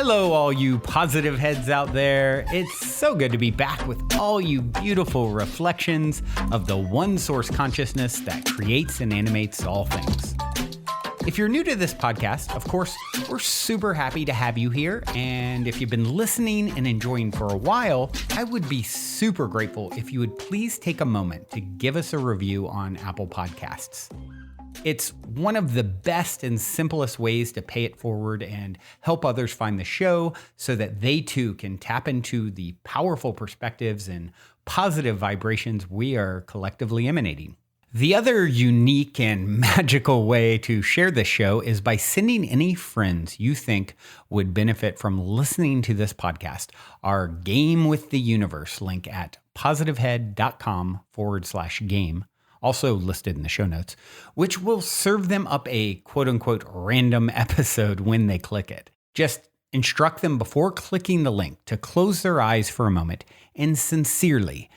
Hello, all you positive heads out there. It's so good to be back with all you beautiful reflections of the one source consciousness that creates and animates all things. If you're new to this podcast, of course, we're super happy to have you here. And if you've been listening and enjoying for a while, I would be super grateful if you would please take a moment to give us a review on Apple Podcasts. It's one of the best and simplest ways to pay it forward and help others find the show so that they too can tap into the powerful perspectives and positive vibrations we are collectively emanating. The other unique and magical way to share this show is by sending any friends you think would benefit from listening to this podcast our Game with the Universe link at positivehead.com/game. Also listed in the show notes, which will serve them up a quote-unquote random episode when they click it. Just instruct them before clicking the link to close their eyes for a moment and sincerely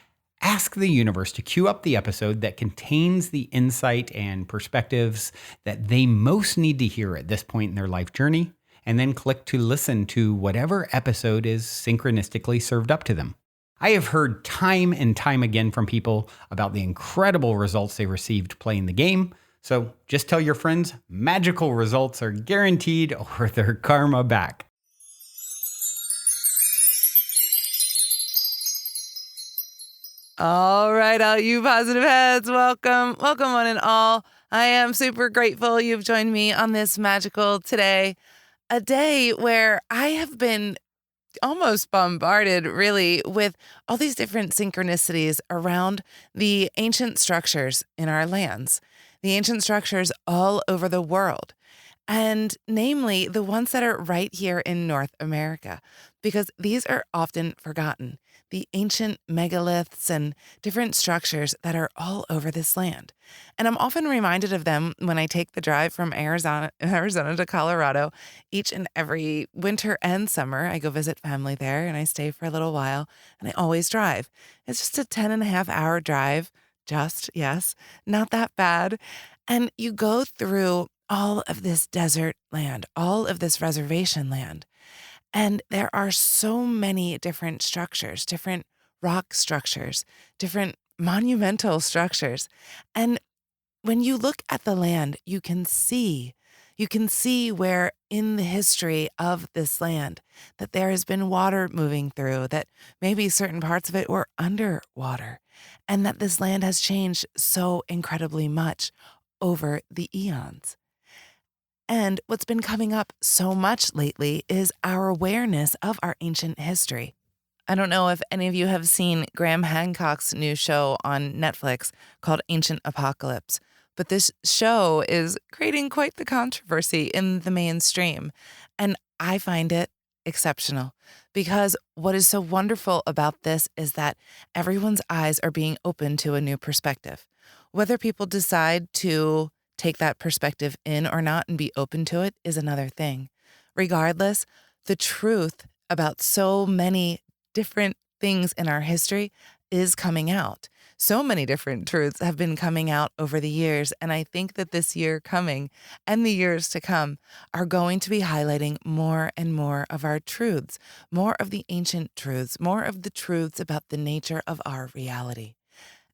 ask the universe to cue up the episode that contains the insight and perspectives that they most need to hear at this point in their life journey, and then click to listen to whatever episode is synchronistically served up to them. I have heard time and time again from people about the incredible results they received playing the game. So just tell your friends magical results are guaranteed or their karma back. All right, all you positive heads, welcome one and all. I am super grateful you've joined me on this magical today, a day where I have been almost bombarded really with all these different synchronicities around the ancient structures in our lands, the ancient structures all over the world, and namely the ones that are right here in North America, because these are often forgotten, the ancient megaliths and different structures that are all over this land. And I'm often reminded of them when I take the drive from Arizona to Colorado each and every winter and summer. I go visit family there and I stay for a little while, and I always drive. It's just a 10.5-hour drive. Yes, not that bad. And you go through all of this desert land, all of this reservation land. And there are so many different structures, different rock structures, different monumental structures. And when you look at the land, you can see where in the history of this land that there has been water moving through, that maybe certain parts of it were underwater, and that this land has changed so incredibly much over the eons. And what's been coming up so much lately is our awareness of our ancient history. I don't know if any of you have seen Graham Hancock's new show on Netflix called Ancient Apocalypse, but this show is creating quite the controversy in the mainstream. And I find it exceptional because what is so wonderful about this is that everyone's eyes are being opened to a new perspective. Whether people decide to take that perspective in or not and be open to it is another thing. Regardless, the truth about so many different things in our history is coming out. So many different truths have been coming out over the years, and I think that this year coming and the years to come are going to be highlighting more and more of our truths, more of the ancient truths, more of the truths about the nature of our reality.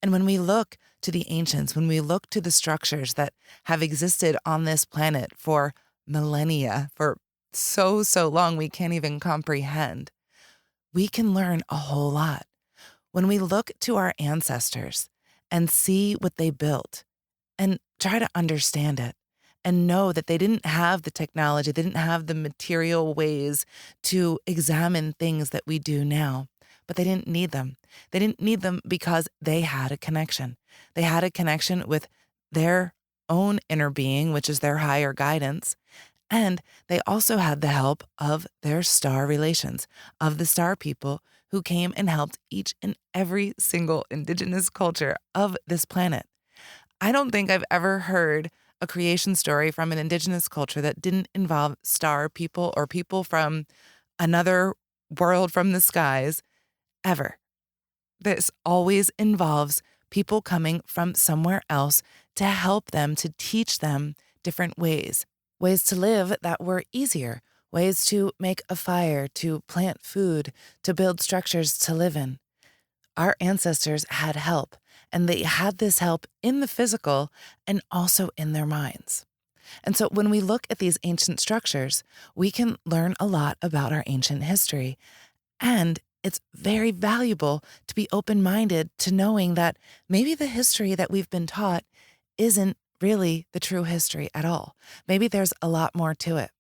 And when we look to the ancients, when we look to the structures that have existed on this planet for millennia, for so long we can't even comprehend, we can learn a whole lot. When we look to our ancestors and see what they built and try to understand it and know that they didn't have the technology, they didn't have the material ways to examine things that we do now, but they didn't need them. They didn't need them because they had a connection. They had a connection with their own inner being, which is their higher guidance. And they also had the help of their star relations, of the star people who came and helped each and every single indigenous culture of this planet. I don't think I've ever heard a creation story from an indigenous culture that didn't involve star people or people from another world from the skies ever. This always involves people coming from somewhere else to help them, to teach them different ways to live that were easier, ways to make a fire, to plant food, to build structures to live in. Our ancestors had help, and they had this help in the physical and also in their minds. And so when we look at these ancient structures, we can learn a lot about our ancient history. And it's very valuable to be open-minded to knowing that maybe the history that we've been taught isn't really the true history at all. Maybe there's a lot more to it.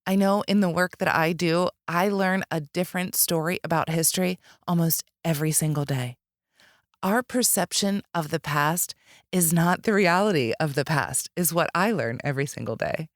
I know in the work that I do, I learn a different story about history almost every single day. Our perception of the past is not the reality of the past, is what I learn every single day.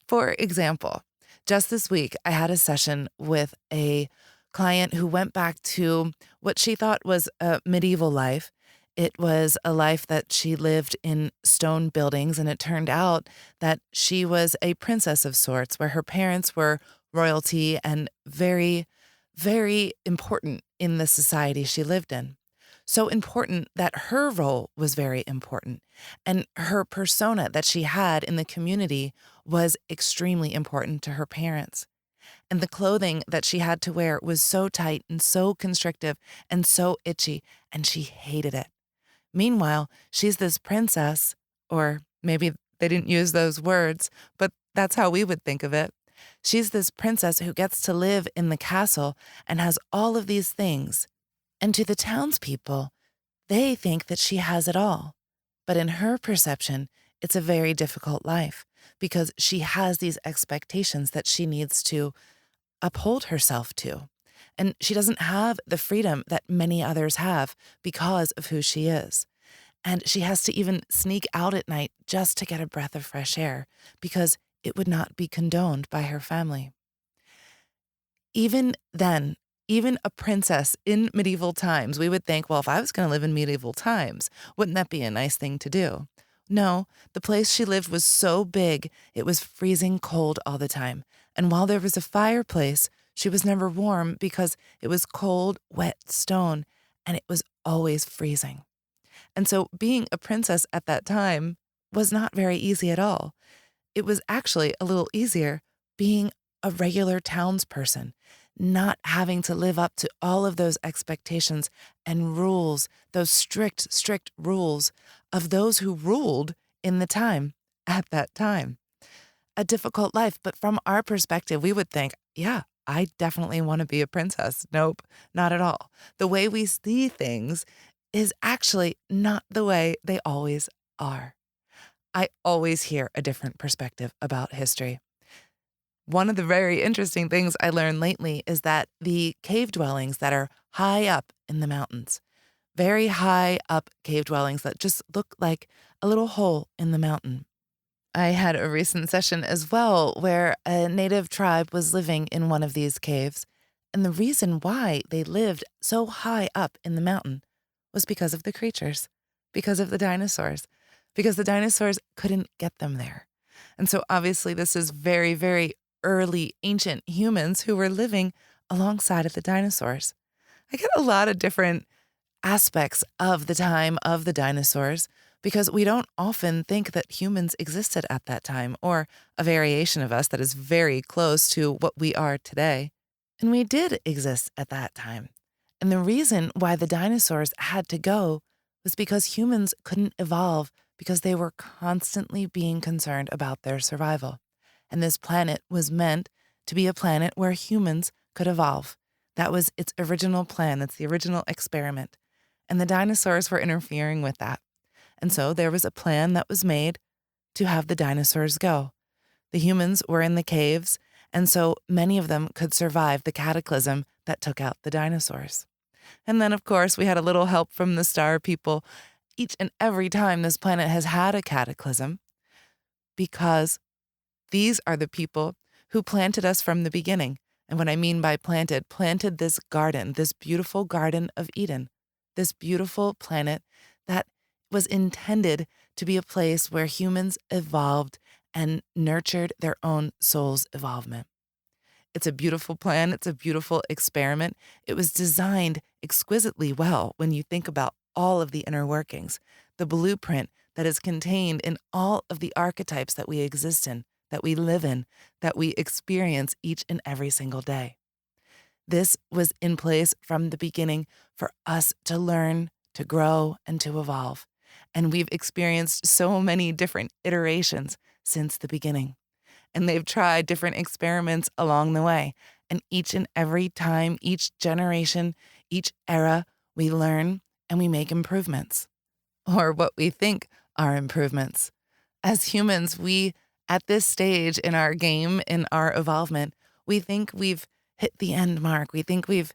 For example, just this week, I had a session with a client who went back to what she thought was a medieval life. It was a life that she lived in stone buildings, and it turned out that she was a princess of sorts, where her parents were royalty and very, very important in the society she lived in. So important that her role was very important, and her persona that she had in the community was extremely important to her parents. And the clothing that she had to wear was so tight and so constrictive and so itchy, and she hated it. Meanwhile, she's this princess, or maybe they didn't use those words, but that's how we would think of it. She's this princess who gets to live in the castle and has all of these things. And to the townspeople, they think that she has it all. But in her perception, it's a very difficult life because she has these expectations that she needs to uphold herself to. And she doesn't have the freedom that many others have because of who she is. And she has to even sneak out at night just to get a breath of fresh air because it would not be condoned by her family. Even then, even a princess in medieval times, we would think, well, if I was going to live in medieval times, wouldn't that be a nice thing to do? No, the place she lived was so big, it was freezing cold all the time. And while there was a fireplace, she was never warm because it was cold, wet stone, and it was always freezing. And so being a princess at that time was not very easy at all. It was actually a little easier being a regular townsperson, not having to live up to all of those expectations and rules, those strict, strict rules of those who ruled in the time at that time. A difficult life, but from our perspective, we would think, yeah, I definitely want to be a princess. Nope, not at all. The way we see things is actually not the way they always are. I always hear a different perspective about history. One of the very interesting things I learned lately is that the cave dwellings that are high up in the mountains, very high up cave dwellings that just look like a little hole in the mountain. I had a recent session as well where a native tribe was living in one of these caves, and the reason why they lived so high up in the mountain was because of the creatures, because of the dinosaurs, because the dinosaurs couldn't get them there. And so obviously this is very, very early ancient humans who were living alongside of the dinosaurs. I get a lot of different aspects of the time of the dinosaurs because we don't often think that humans existed at that time or a variation of us that is very close to what we are today. And we did exist at that time. And the reason why the dinosaurs had to go was because humans couldn't evolve because they were constantly being concerned about their survival. And this planet was meant to be a planet where humans could evolve. That was its original plan. That's the original experiment. And the dinosaurs were interfering with that. And so there was a plan that was made to have the dinosaurs go. The humans were in the caves, and so many of them could survive the cataclysm that took out the dinosaurs. And then, of course, we had a little help from the star people each and every time this planet has had a cataclysm, because these are the people who planted us from the beginning. And what I mean by planted this garden, this beautiful Garden of Eden, this beautiful planet that was intended to be a place where humans evolved and nurtured their own soul's evolvement. It's a beautiful plan. It's a beautiful experiment. It was designed exquisitely well when you think about all of the inner workings, the blueprint that is contained in all of the archetypes that we exist in, that we live in, that we experience each and every single day. This was in place from the beginning for us to learn, to grow, and to evolve. And we've experienced so many different iterations since the beginning. And they've tried different experiments along the way. And each and every time, each generation, each era, we learn and we make improvements, or what we think are improvements. As humans, we, at this stage in our game, in our evolvement, we think we've hit the end mark. We think we've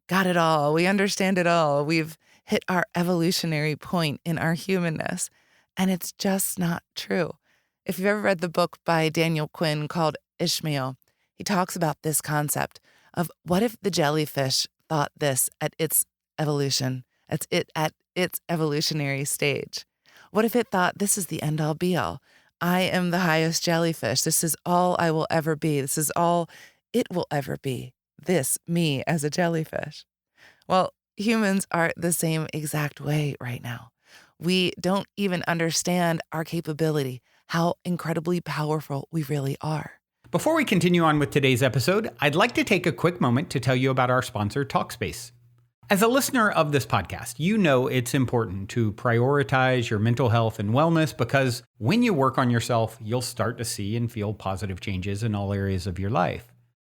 got it all. We understand it all. We've hit our evolutionary point in our humanness. And it's just not true. If you've ever read the book by Daniel Quinn called Ishmael, he talks about this concept of what if the jellyfish thought this at its evolution, at its evolutionary stage? What if it thought this is the end all be all? I am the highest jellyfish. This is all I will ever be. This is all it will ever be. This, me as a jellyfish. Well, humans are the same exact way right now. We don't even understand our capability, how incredibly powerful we really are. Before we continue on with today's episode, I'd like to take a quick moment to tell you about our sponsor, Talkspace. As a listener of this podcast, you know it's important to prioritize your mental health and wellness because when you work on yourself, you'll start to see and feel positive changes in all areas of your life.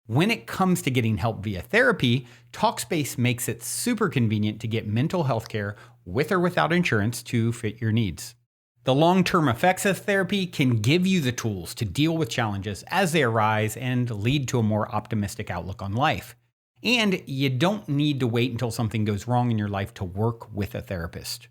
When it comes to getting help via therapy, Talkspace makes it super convenient to get mental health care with or without insurance to fit your needs. The long-term effects of therapy can give you the tools to deal with challenges as they arise and lead to a more optimistic outlook on life. And you don't need to wait until something goes wrong in your life to work with a therapist.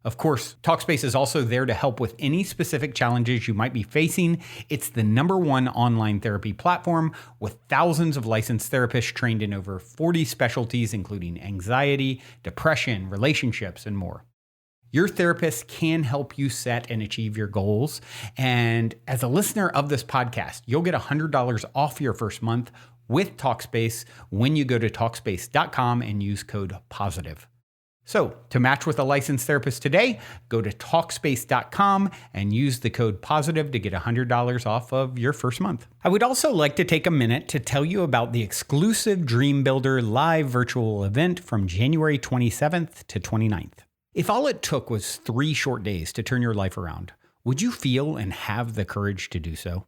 Of course, Talkspace is also there to help with any specific challenges you might be facing. It's the #1 online therapy platform with thousands of licensed therapists trained in over 40 specialties, including anxiety, depression, relationships, and more. Your therapist can help you set and achieve your goals. And as a listener of this podcast, you'll get $100 off your first month with Talkspace when you go to Talkspace.com and use code POSITIVE. So to match with a licensed therapist today, go to Talkspace.com and use the code POSITIVE to get $100 off of your first month. I would also like to take a minute to tell you about the exclusive Dream Builder live virtual event from January 27th to 29th. If all it took was 3 short days to turn your life around, would you feel and have the courage to do so?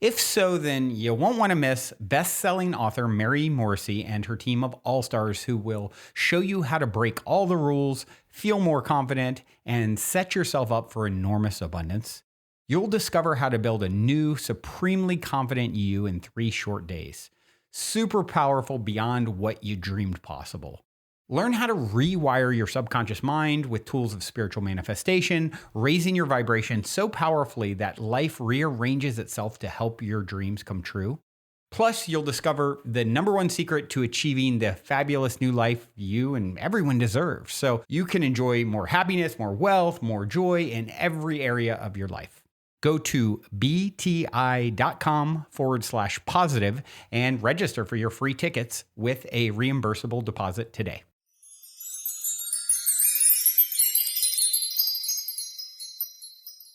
If so, then you won't want to miss best-selling author Mary Morrissey and her team of all-stars who will show you how to break all the rules, feel more confident, and set yourself up for enormous abundance. You'll discover how to build a new, supremely confident you in 3 short days. Super powerful beyond what you dreamed possible. Learn how to rewire your subconscious mind with tools of spiritual manifestation, raising your vibration so powerfully that life rearranges itself to help your dreams come true. Plus, you'll discover the #1 secret to achieving the fabulous new life you and everyone deserves, so you can enjoy more happiness, more wealth, more joy in every area of your life. Go to bti.com/positive and register for your free tickets with a reimbursable deposit today.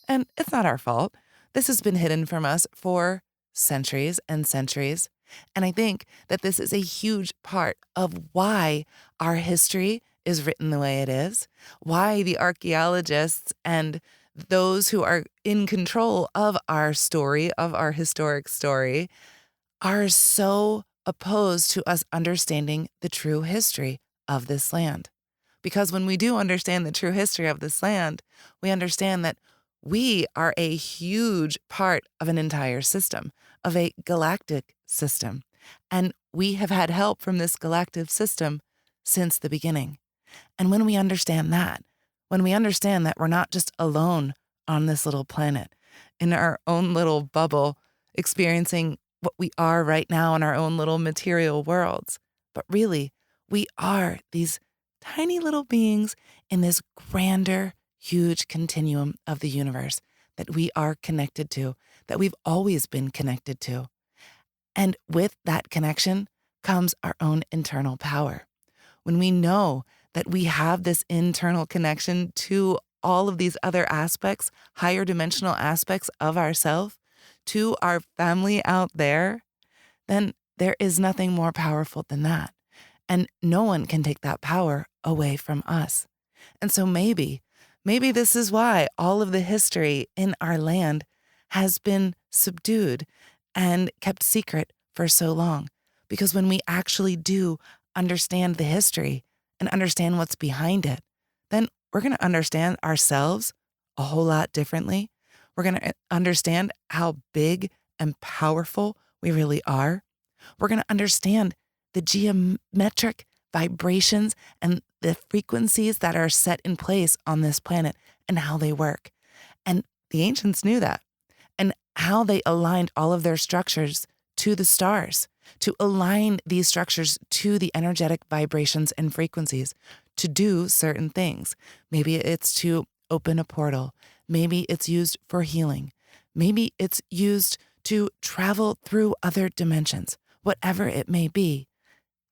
And it's not our fault. This has been hidden from us for centuries and centuries. And I think that this is a huge part of why our history is written the way it is, why the archaeologists and those who are in control of our story, of our historic story, are so opposed to us understanding the true history of this land. Because when we do understand the true history of this land, we understand that we are a huge part of an entire system, of a galactic system. And we have had help from this galactic system since the beginning. And when we understand that we're not just alone on this little planet, in our own little bubble, experiencing what we are right now in our own little material worlds, but really, we are these tiny little beings in this grander, huge continuum of the universe that we are connected to, that we've always been connected to. And with that connection comes our own internal power. When we know that we have this internal connection to all of these other aspects, higher dimensional aspects of ourself, to our family out there, then there is nothing more powerful than that. And no one can take that power away from us. And so maybe this is why all of the history in our land has been subdued and kept secret for so long. Because when we actually do understand the history and understand what's behind it, then we're going to understand ourselves a whole lot differently. We're going to understand how big and powerful we really are. We're going to understand the geometric vibrations and the frequencies that are set in place on this planet and how they work. And the ancients knew that, and how they aligned all of their structures to the stars, to align these structures to the energetic vibrations and frequencies to do certain things. Maybe it's to open a portal. Maybe it's used for healing. Maybe it's used to travel through other dimensions, whatever it may be.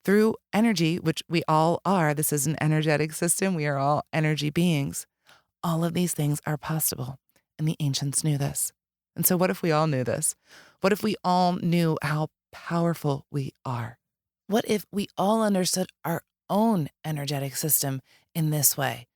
Through energy, which we all are, this is an energetic system, we are all energy beings. All of these things are possible, and the ancients knew this. And so what if we all knew this? What if we all knew how powerful we are? What if we all understood our own energetic system in this way?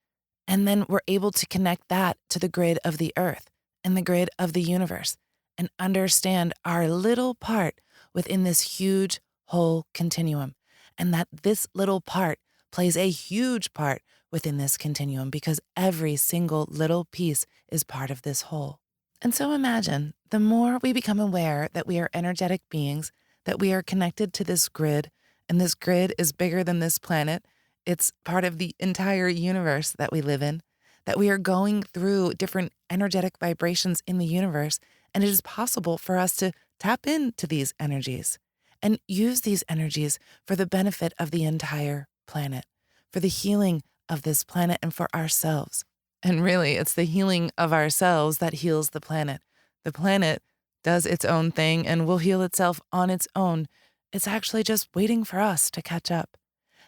And then we're able to connect that to the grid of the earth and the grid of the universe and understand our little part within this huge whole continuum. And that this little part plays a huge part within this continuum because every single little piece is part of this whole. And so imagine the more we become aware that we are energetic beings, that we are connected to this grid, and this grid is bigger than this planet. It's part of the entire universe that we live in, that we are going through different energetic vibrations in the universe, and it is possible for us to tap into these energies and use these energies for the benefit of the entire planet, for the healing of this planet and for ourselves. And really, it's the healing of ourselves that heals the planet. The planet does its own thing and will heal itself on its own. It's actually just waiting for us to catch up.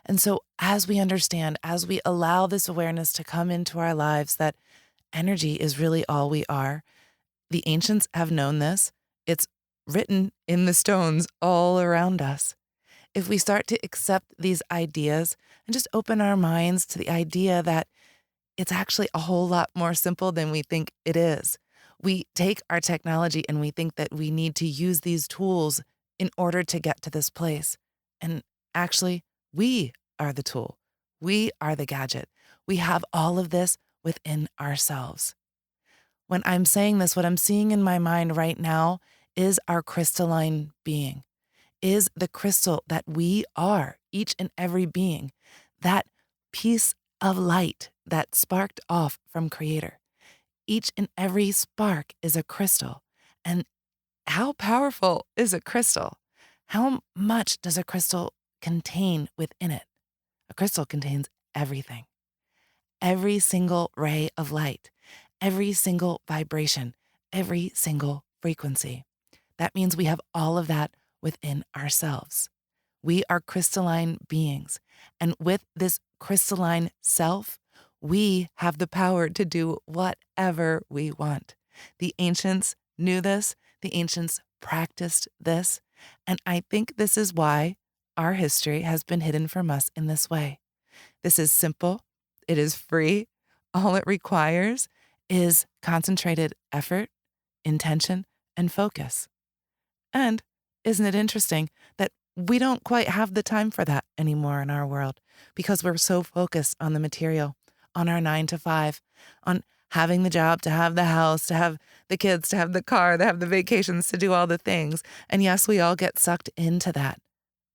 And so as we understand, as we allow this awareness to come into our lives that energy is really all we are, the ancients have known this. It's written in the stones all around us. If we start to accept these ideas and just open our minds to the idea that it's actually a whole lot more simple than we think it is. We take our technology and we think that we need to use these tools in order to get to this place. And actually, we are the tool. We are the gadget. We have all of this within ourselves. When I'm saying this, what I'm seeing in my mind right now is our crystalline being, is the crystal that we are, each and every being, that piece of light that sparked off from Creator. Each and every spark is a crystal. And how powerful is a crystal? How much does a crystal contain within it? A crystal contains everything. Every single ray of light, every single vibration, every single frequency. That means we have all of that within ourselves. We are crystalline beings. And with this crystalline self, we have the power to do whatever we want. The ancients knew this. The ancients practiced this. And I think this is why our history has been hidden from us in this way. This is simple. It is free. All it requires is concentrated effort, intention, and focus. And isn't it interesting that we don't quite have the time for that anymore in our world because we're so focused on the material, on our 9 to 5, on having the job, to have the house, to have the kids, to have the car, to have the vacations, to do all the things. And yes, we all get sucked into that.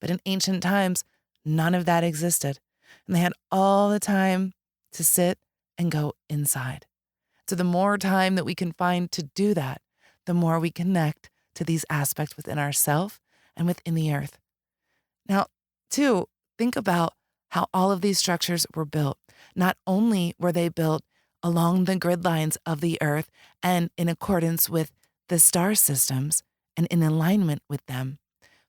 But in ancient times, none of that existed. And they had all the time to sit and go inside. So the more time that we can find to do that, the more we connect to these aspects within ourselves and within the earth. Now, too, think about how all of these structures were built. Not only were they built along the grid lines of the earth and in accordance with the star systems and in alignment with them,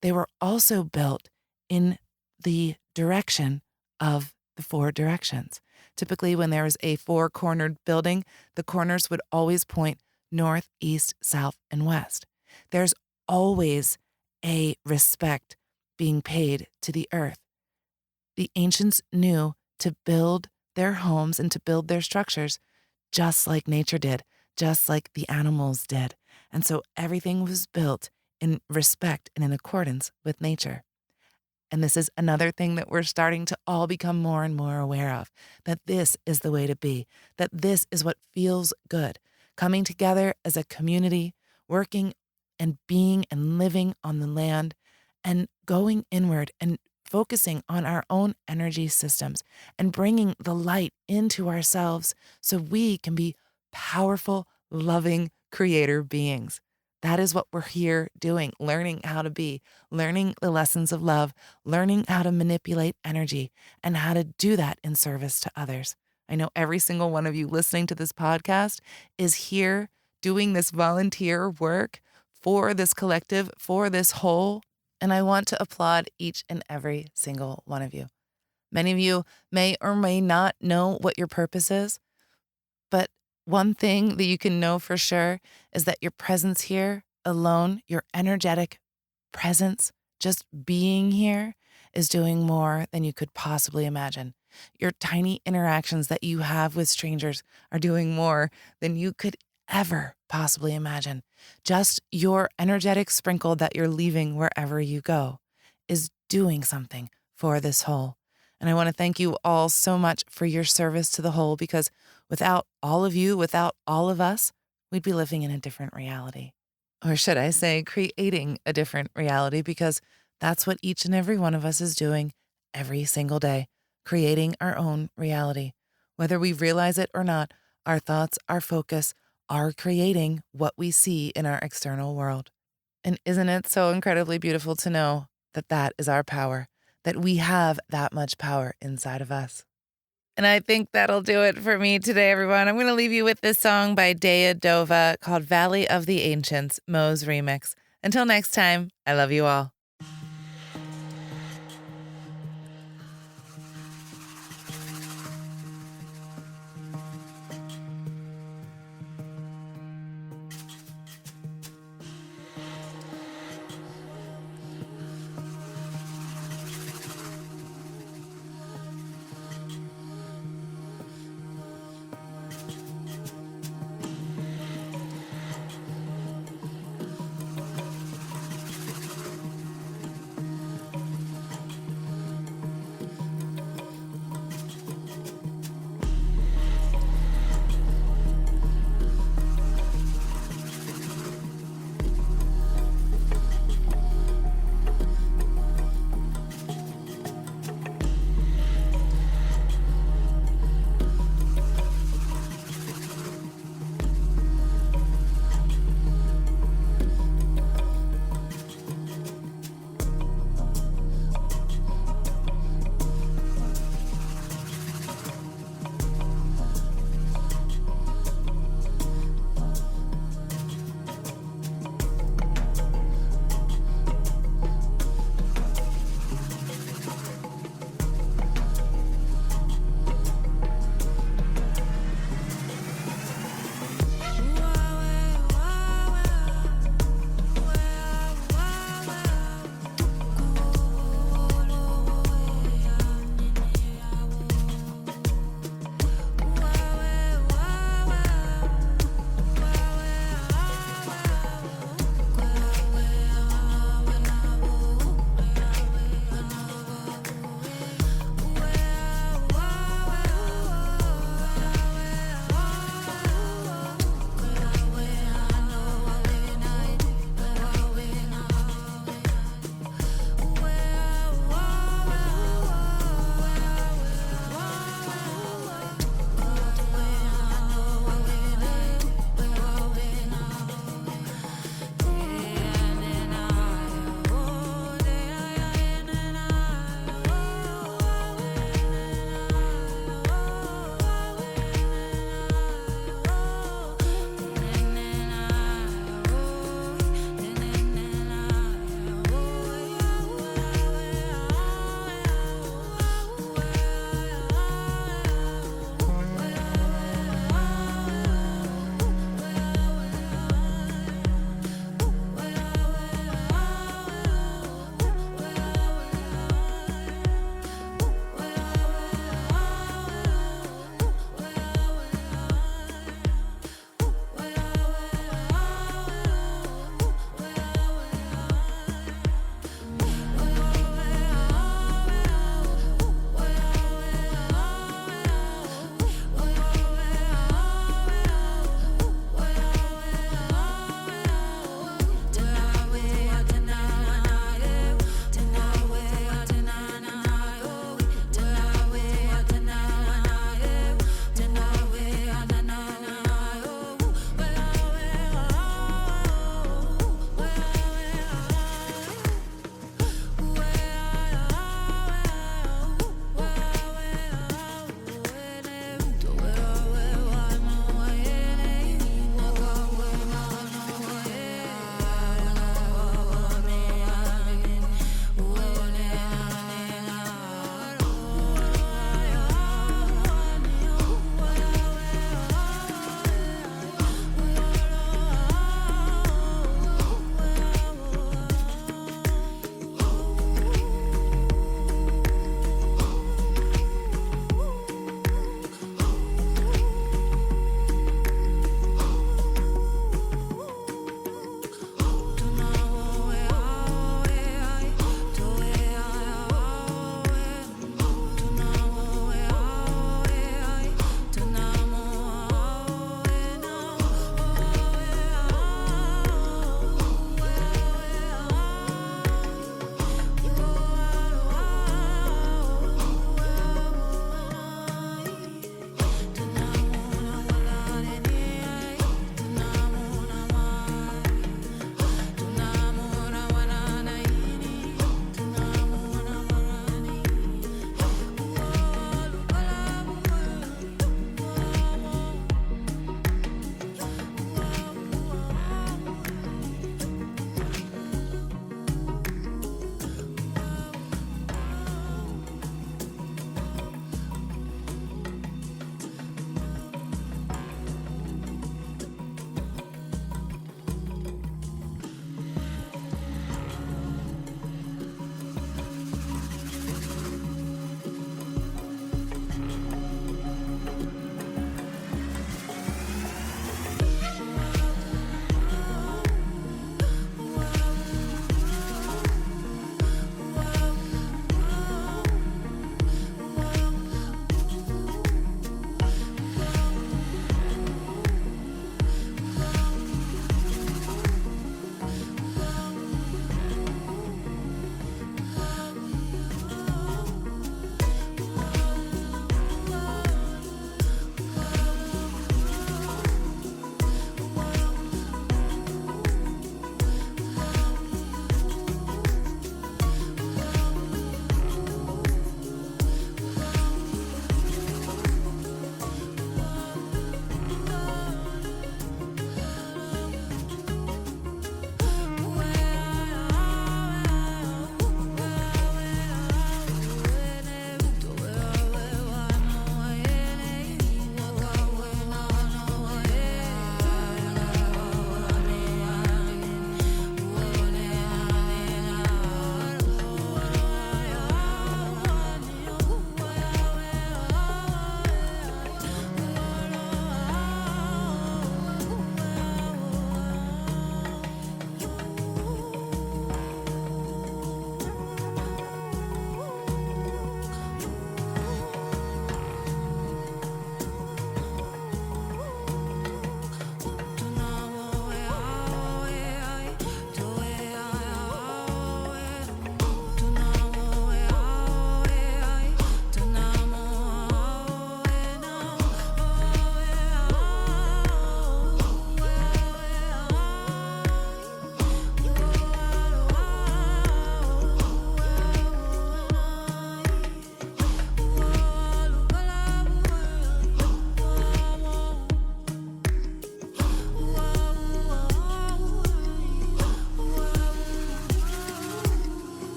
they were also built in the direction of the 4 directions. Typically, when there was a 4-cornered building, the corners would always point north, east, south, and west. There's always a respect being paid to the earth. The ancients knew to build their homes and to build their structures just like nature did, just like the animals did. And so everything was built in respect and in accordance with nature. And this is another thing that we're starting to all become more and more aware of, that this is the way to be, that this is what feels good. Coming together as a community, working and being and living on the land, and going inward and focusing on our own energy systems and bringing the light into ourselves so we can be powerful, loving creator beings. That is what we're here doing, learning how to be, learning the lessons of love, learning how to manipulate energy, and how to do that in service to others. I know every single one of you listening to this podcast is here doing this volunteer work for this collective, for this whole, and I want to applaud each and every single one of you. Many of you may or may not know what your purpose is, but one thing that you can know for sure is that your presence here alone, your energetic presence, just being here, is doing more than you could possibly imagine. Your tiny interactions that you have with strangers are doing more than you could ever possibly imagine. Just your energetic sprinkle that you're leaving wherever you go is doing something for this whole. And I want to thank you all so much for your service to the whole, because without all of you, without all of us, we'd be living in a different reality. Or should I say, creating a different reality, because that's what each and every one of us is doing every single day, creating our own reality. Whether we realize it or not, our thoughts, our focus, are creating what we see in our external world. And isn't it so incredibly beautiful to know that that is our power, that we have that much power inside of us? And I think that'll do it for me today, everyone. I'm going to leave you with this song by Dea Dova called Valley of the Ancients, Mo's remix. Until next time, I love you all.